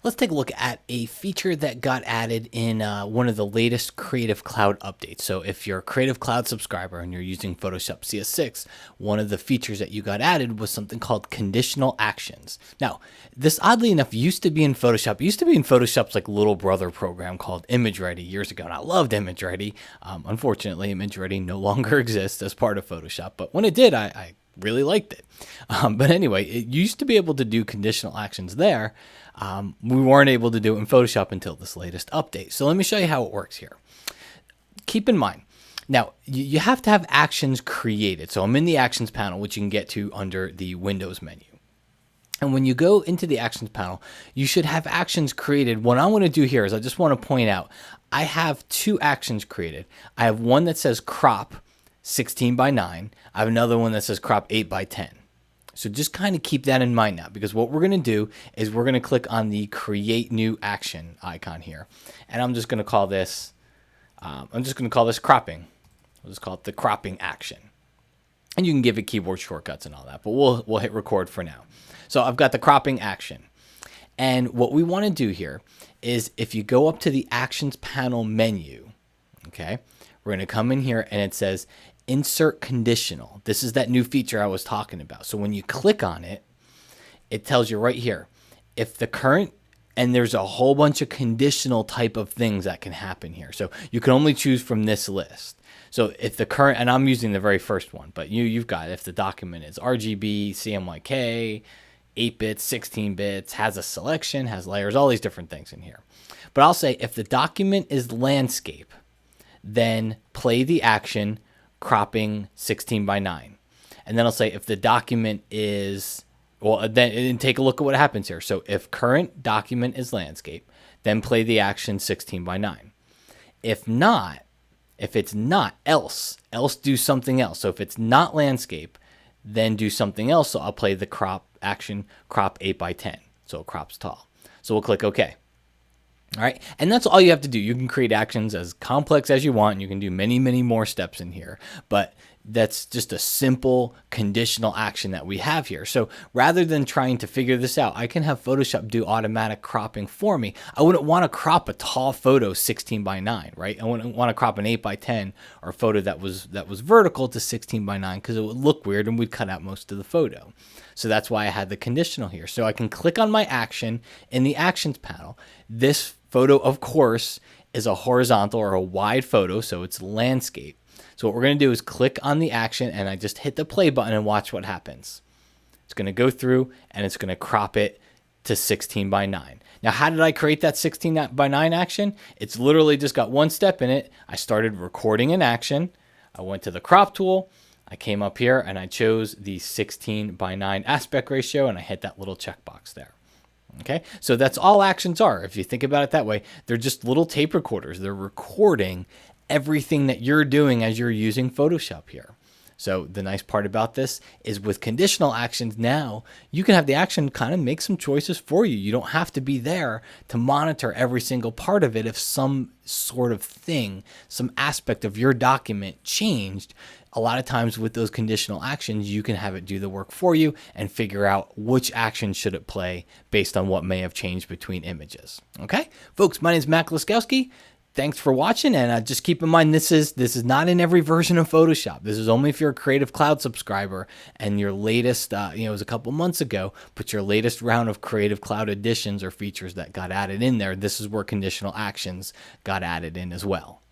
Let's take a look at a feature that got added in one of the latest Creative Cloud updates. So if you're a Creative Cloud subscriber and you're using Photoshop CS6, one of the features that you got added was something called Conditional Actions. Now, this oddly enough used to be in Photoshop. It used to be in Photoshop's like little brother program called ImageReady years ago, and I loved ImageReady. Unfortunately, ImageReady no longer exists as part of Photoshop, but when it did, I really liked it. But anyway, it used to be able to do conditional actions there. We weren't able to do it in Photoshop until this latest update. So let me show you how it works here. Keep in mind, now you have to have actions created. So I'm in the actions panel, which you can get to under the Windows menu. And when you go into the actions panel, you should have actions created. What I want to do here is I just want to point out, I have two actions created. I have one that says crop 16 by 9. I have another one that says crop 8 by 10. So just kind of keep that in mind now, because what we're going to do is we're going to click on the create new action icon here. And I'm just going to call this, cropping. I'll just call it the cropping action. And you can give it keyboard shortcuts and all that, but we'll hit record for now. So I've got the cropping action. And what we want to do here is if you go up to the actions panel menu, okay, we're going to come in here and it says insert conditional. This is that new feature I was talking about. So when you click on it, it tells you right here, if the current, and there's a whole bunch of conditional type of things that can happen here. So you can only choose from this list. So if the current, and I'm using the very first one, but you've got, if the document is RGB, CMYK, 8 bits, 16 bits, has a selection, has layers, all these different things in here. But I'll say if the document is landscape, then play the action cropping 16 by 9. And then I'll say if the document is, well, then take a look at what happens here. So if current document is landscape, then play the action 16 by 9. If not, if it's not, else do something else. So if it's not landscape, then do something else. So I'll play the crop action, crop 8 by 10. So it crops tall. So we'll click OK. All right, and that's all you have to do. You can create actions as complex as you want, and you can do many, many more steps in here, but that's just a simple conditional action that we have here. So rather than trying to figure this out, I can have Photoshop do automatic cropping for me. I wouldn't want to crop a tall photo 16 by 9, right? I wouldn't want to crop an 8 by 10 or a photo that was vertical to 16 by 9 because it would look weird and we'd cut out most of the photo. So that's why I had the conditional here. So I can click on my action in the actions panel. This photo, of course, is a horizontal or a wide photo, so it's landscape. So what we're going to do is click on the action and I just hit the play button and watch what happens. It's going to go through and it's going to crop it to 16 by 9. Now, how did I create that 16 by 9 action? It's literally just got one step in it. I started recording an action. I went to the crop tool. I came up here and I chose the 16 by 9 aspect ratio and I hit that little checkbox there. Okay, so that's all actions are. If you think about it that way, they're just little tape recorders. They're recording everything that you're doing as you're using Photoshop here. So the nice part about this is with conditional actions now, you can have the action kind of make some choices for you. You don't have to be there to monitor every single part of it. If some sort of thing, some aspect of your document changed, a lot of times with those conditional actions, you can have it do the work for you and figure out which action should it play based on what may have changed between images. Okay, folks, my name is Matt Laskowski. Thanks for watching, and just keep in mind this is not in every version of Photoshop. This is only if you're a Creative Cloud subscriber and your latest, it was a couple months ago, but your latest round of Creative Cloud additions or features that got added in there, this is where conditional actions got added in as well.